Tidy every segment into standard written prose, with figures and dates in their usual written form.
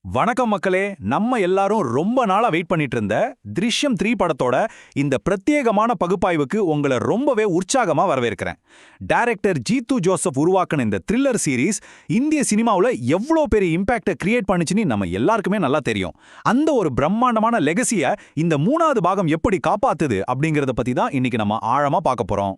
வணக்கம் மக்களே. நம்ம எல்லாரும் ரொம்ப நாளா வெயிட் பண்ணிட்டு இருந்த திருஷ்யம் 3 படத்தோட இந்த பிரத்யேகமான பகுப்பாய்வுக்கு உங்களை ரொம்பவே உற்சாகமா வரவேற்கிறேன். டைரக்டர் ஜீத்து ஜோசப் உருவாக்கின இந்த த்ரில்லர் சீரீஸ் இந்திய சினிமாவுல எவ்வளோ பெரிய இம்பாக்டை கிரியேட் பண்ணுச்சுன்னு நம்ம எல்லாருக்குமே நல்லா தெரியும். அந்த ஒரு பிரம்மாண்டமான லெகசியை இந்த 3வது பாகம் எப்படி காப்பாத்துது அப்படிங்கறத பத்தி தான் இன்னைக்கு நம்ம ஆழமா பார்க்க போறோம்.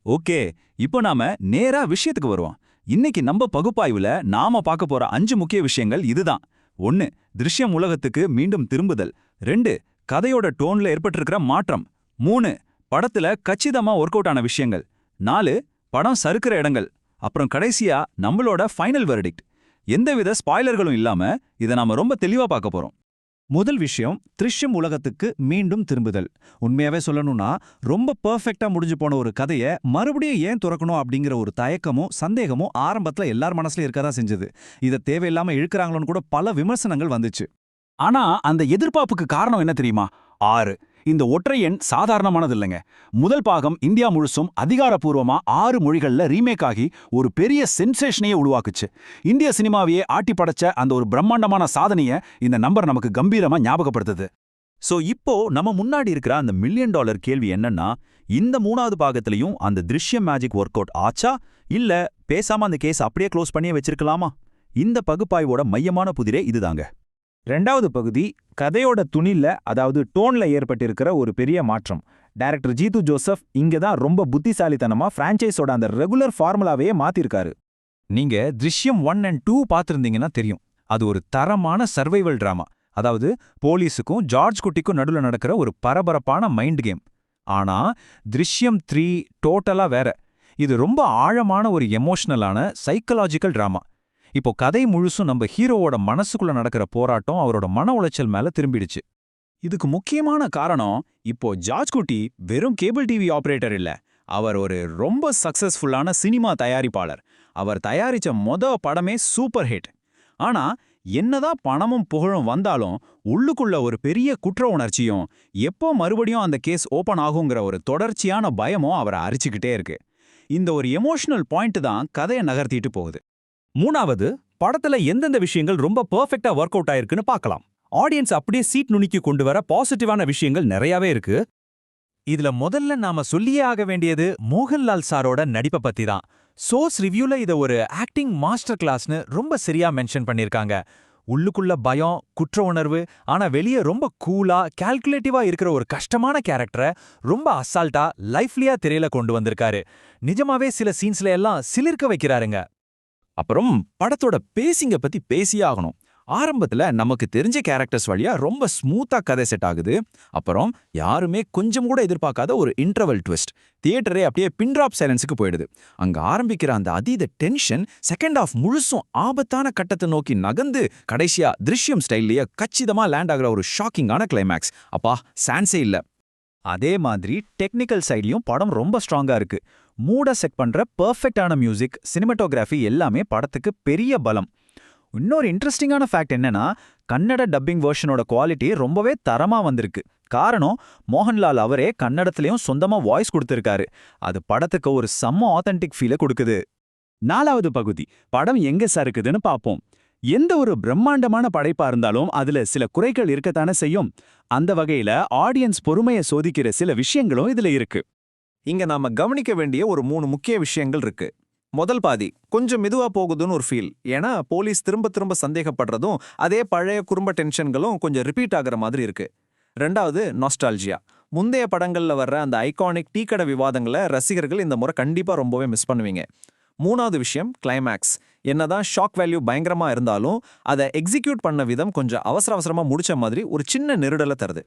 ஓகே, இப்போ நாம நேரா விஷயத்துக்கு வருவோம். இன்னைக்கு நம்ம பகுப்பாய்வுல நாம பார்க்க போற 5 முக்கிய விஷயங்கள் இதுதான். 1. திருஷ்யம் உலகத்துக்கு மீண்டும் திரும்புதல். 2. கதையோட டோன்ல ஏற்பட்டிருக்கிற மாற்றம். 3. படத்துல கச்சிதமா ஒர்க் அவுட் ஆன விஷயங்கள். 4. படம் சறுக்கிற இடங்கள். அப்புறம் கடைசியா நம்மளோட ஃபைனல் வெர்டிக்ட். எந்தவித ஸ்பாய்லர்களும் இல்லாம இதை நாம ரொம்ப தெளிவா பார்க்க போறோம். முதல் விஷயம், திருஷ்யம் உலகத்துக்கு மீண்டும் திரும்புதல். உண்மையாவே சொல்லணும்னா ரொம்ப பெர்ஃபெக்ட்டா முடிஞ்சு போன ஒரு கதையை மறுபடியும் ஏன் துறக்கணும் அப்படிங்கிற ஒரு தயக்கமும் சந்தேகமும் ஆரம்பத்துல எல்லார் மனசுலயும் இருக்கதான் செஞ்சது. இதை தேவையில்லாம இழுக்கிறாங்களோன்னு கூட பல விமர்சனங்கள் வந்துச்சு. ஆனா அந்த எதிர்பார்ப்புக்கு காரணம் என்ன தெரியுமா? 6. இந்த ஒற்றை எண் சாதாரணமானது இல்லைங்க. முதல் பாகம் இந்தியா முழுசும் அதிகாரப்பூர்வமா 6 மொழிகள்ல ரீமேக் ஆகி ஒரு பெரிய சென்சேஷனையே உருவாக்குச்சு. இந்திய சினிமாவையே ஆட்டி படைச்ச அந்த ஒரு பிரம்மாண்டமான சாதனையை இந்த நம்பர் நமக்கு கம்பீரமா ஞாபகப்படுத்துது. சோ இப்போ நம்ம முன்னாடி இருக்கிற அந்த $1 மில்லியன் கேள்வி என்னன்னா, இந்த 3வது பாகத்திலையும் அந்த திருஷ்யம் மேஜிக் ஒர்க் அவுட் ஆச்சா, இல்ல பேசாம அந்த கேஸ் அப்படியே க்ளோஸ் பண்ணியே வச்சிருக்கலாமா? இந்த பகுப்பாய்வோட மையமான புதிரே இதுதாங்க. 2வது பகுதி கதையோட துணில, அதாவது டோன்ல ஏற்பட்டிருக்கிற ஒரு பெரிய மாற்றம். டைரக்டர் ஜீத்து ஜோசப் இங்க தான் ரொம்ப புத்திசாலித்தனமா பிரான்ச்சைஸோட அந்த ரெகுலர் ஃபார்முலாவையே மாத்திருக்காரு. நீங்க திருஷ்யம் 1 and 2 பார்த்திருந்தீங்கன்னா தெரியும். அது ஒரு தரமான சர்வைவல் டிராமா. அதாவது போலீஸுக்கும் ஜார்ஜ் குட்டிக்கும் நடுவில் நடக்கிற ஒரு பரபரப்பான மைண்ட் கேம். ஆனா திருஷ்யம் 3 டோட்டலா வேற. இது ரொம்ப ஆழமான ஒரு எமோஷனலான சைக்கலாஜிக்கல் டிராமா. இப்போ கதை முழுசும் நம்ம ஹீரோவோட மனசுக்குள்ள நடக்கிற போராட்டம், அவரோட மன உளைச்சல் மேல திரும்பிடுச்சு. இதுக்கு முக்கியமான காரணம், இப்போ ஜார்ஜ் குட்டி வெறும் கேபிள் டிவி ஆபரேட்டர் இல்ல, அவர் ஒரு ரொம்ப சக்சஸ்ஃபுல்லான சினிமா தயாரிப்பாளர். அவர் தயாரிச்ச படமே சூப்பர் ஹிட். ஆனா என்னதான் பணமும் புகழும் வந்தாலும் உள்ளுக்குள்ள ஒரு பெரிய குற்ற உணர்ச்சியும், எப்போ மறுபடியும் அந்த கேஸ் ஓபன் ஆகுங்கிற ஒரு தொடர்ச்சியான பயமும் அவரை அரிச்சுக்கிட்டே இருக்கு. இந்த ஒரு எமோஷனல் பாயிண்ட் தான் கதையை நகர்த்திட்டு போகுது. 3வது, படத்துல எந்தெந்த விஷயங்கள் ரொம்ப பெர்ஃபெக்ட்டா ஒர்க் அவுட் ஆயிருக்குன்னு பார்க்கலாம். ஆடியன்ஸ் அப்படியே சீட் நுனிக்கு கொண்டு வர பாசிட்டிவான விஷயங்கள் நிறையவே இருக்கு. இதுல முதல்ல நாம சொல்லியே ஆக வேண்டியது மோகன்லால் சாரோட நடிப்பை பத்தி தான். சோர்ஸ் ரிவ்யூல இத ஒரு ஆக்டிங் மாஸ்டர் கிளாஸ்னு ரொம்ப சரியா மென்ஷன் பண்ணிருக்காங்க. உள்ளுக்குள்ள பயம், குற்ற உணர்வு, ஆனா வெளியே ரொம்ப கூலா கால்குலேட்டிவா இருக்கிற ஒரு கஷ்டமான கேரக்டரை ரொம்ப அசால்ட்டா லைஃப்லியா திரையில கொண்டு வந்திருக்காரு. நிஜமாவே சில சீன்ஸ்ல எல்லாம் சிலிர்க்க வைக்கிறாருங்க. அப்புறம் படத்தோட பேசிங்க பத்தி பேசியே ஆகணும். ஆரம்பத்துல நமக்கு தெரிஞ்ச கேரக்டர்ஸ் வழியா ரொம்ப ஸ்மூத்தா கதை செட் ஆகுது. அப்புறம் யாருமே கொஞ்சம் கூட எதிர்பார்க்காத ஒரு இன்டர்வல் ட்விஸ்ட். தியேட்டரே அப்படியே பின் டிராப் சைலன்ஸுக்கு போயிடுது. அங்க ஆரம்பிக்கிற அந்த அதீத டென்ஷன் செகண்ட் ஹாஃப் முழுசும் ஆபத்தான கட்டத்தை நோக்கி நகர்ந்து கடைசியா திருஷ்யம் ஸ்டைல்லயே கச்சிதமா லேண்ட் ஆகுற ஒரு ஷாக்கிங்கான கிளைமேக்ஸ். அப்பா, சான்ஸே இல்ல. அதே மாதிரி டெக்னிக்கல் சைட்லயும் படம் ரொம்ப ஸ்ட்ராங்கா இருக்கு. மூட செட் பண்ற பெர்ஃபெக்டான மியூசிக், சினிமாட்டோகிராஃபி எல்லாமே படத்துக்கு பெரிய பலம். இன்னொரு இன்ட்ரெஸ்டிங்கான ஃபேக்ட் என்னன்னா, கன்னட டப்பிங் வெர்ஷனோட குவாலிட்டி ரொம்பவே தரமா வந்திருக்கு. காரணம், மோகன்லால் அவரே கன்னடத்திலையும் சொந்தமா வாய்ஸ் கொடுத்திருக்காரு. அது படத்துக்கு ஒரு செம்ம ஆத்தென்டிக் ஃபீலை கொடுக்குது. 4வது பகுதி, படம் எங்க சறுக்குதுன்னு பார்ப்போம். எந்த ஒரு பிரம்மாண்டமான படைப்பா இருந்தாலும் அதுல சில குறைகள் இருக்கத்தானே செய்யும். அந்த வகையில ஆடியன்ஸ் பொறுமையை சோதிக்கிற சில விஷயங்களும் இதுல இருக்கு. இங்க நாம கவனிக்க வேண்டிய ஒரு 3 முக்கிய விஷயங்கள் இருக்கு. முதல் பாதி கொஞ்சம் மெதுவா போகுதுன்னு ஒரு ஃபீல். ஏன்னா போலீஸ் திரும்ப திரும்ப சந்தேகப்படுறதும் அதே பழைய குறும்ப டென்ஷன்களும் கொஞ்சம் ரிப்பீட் ஆகுற மாதிரி இருக்கு. 2வது நாஸ்டால்ஜியா. முந்தைய படங்கள்ல வர்ற அந்த ஐகானிக் டீக்கடை விவாதங்களை ரசிகர்கள் இந்த முறை கண்டிப்பா ரொம்பவே மிஸ் பண்ணுவீங்க. 3வது விஷயம் கிளைமேக்ஸ். என்னதான் ஷாக் வேல்யூ பயங்கரமா இருந்தாலும் அதை எக்ஸிக்யூட் பண்ண விதம் கொஞ்சம் அவசரமா முடிச்ச மாதிரி ஒரு சின்ன நெருடலை தருது.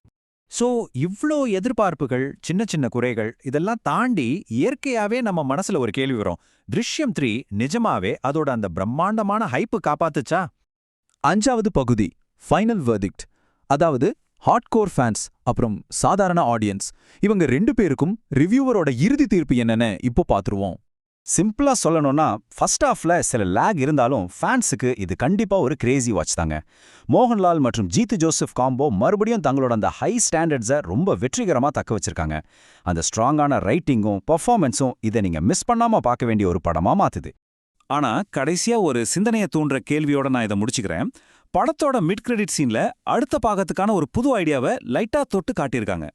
சோ இவ்ளோ எதிர்பார்ப்புகள், சின்ன சின்ன குறைகள் இதெல்லாம் தாண்டி இயற்கையாவே நம்ம மனசுல ஒரு கேள்வி வரும். திருஷ்யம் 3 நிஜமாவே அதோட அந்த பிரம்மாண்டமான ஹைப்பு காப்பாத்துச்சா? 5வது பகுதி, ஃபைனல் வெர்டிக்ட். அதாவது ஹார்ட்கோர் ஃபேன்ஸ் அப்புறம் சாதாரண ஆடியன்ஸ், இவங்க 2 பேருக்கும் ரிவ்யூவரோட இறுதி தீர்ப்பு என்னன்னு இப்போ பார்த்துருவோம். சிம்பிளா சொல்லணும்னா, ஃபர்ஸ்ட் ஹாஃப்ல சில லேக் இருந்தாலும் ஃபேன்ஸுக்கு இது கண்டிப்பா ஒரு கிரேசி வாட்ச் தாங்க. மோகன்லால் மற்றும் ஜீத்து ஜோசப் காம்போ மறுபடியும் தங்களோட அந்த ஹை ஸ்டாண்டர்ட்ஸை ரொம்ப வெற்றிகரமா தக்க வச்சிருக்காங்க. அந்த ஸ்ட்ராங்கான ரைட்டிங்கும் பெர்ஃபார்மன்ஸும் இதை நீங்க மிஸ் பண்ணாம பார்க்க வேண்டிய ஒரு படமா மாத்துது. ஆனா கடைசியா ஒரு சிந்தனையை தூண்டுற கேள்வியோட நான் இதை முடிச்சுக்கிறேன். படத்தோட மிட் கிரெடிட் சீன்ல அடுத்த பாகத்துக்கான ஒரு புது ஐடியாவை லைட்டா தொட்டு காட்டியிருக்காங்க.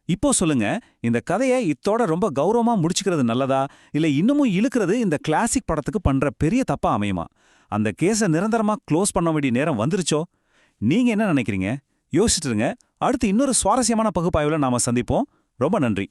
இப்போ சொல்லுங்க, இந்த கதையை இத்தோட ரொம்ப கௌரவமா முடிச்சுக்கிறது நல்லதா, இல்ல இன்னமும் இழுக்கிறது இந்த கிளாசிக் படத்துக்கு பண்ற பெரிய தப்பா அமையுமா? அந்த கேஸை நிரந்தரமா க்ளோஸ் பண்ண வேண்டிய நேரம் வந்துருச்சோ? நீங்க என்ன நினைக்கிறீங்க? யோசிச்சுட்டு இருங்க. அடுத்து இன்னொரு சுவாரஸ்யமான பகுப்பாய்வுல நாம சந்திப்போம். ரொம்ப நன்றி.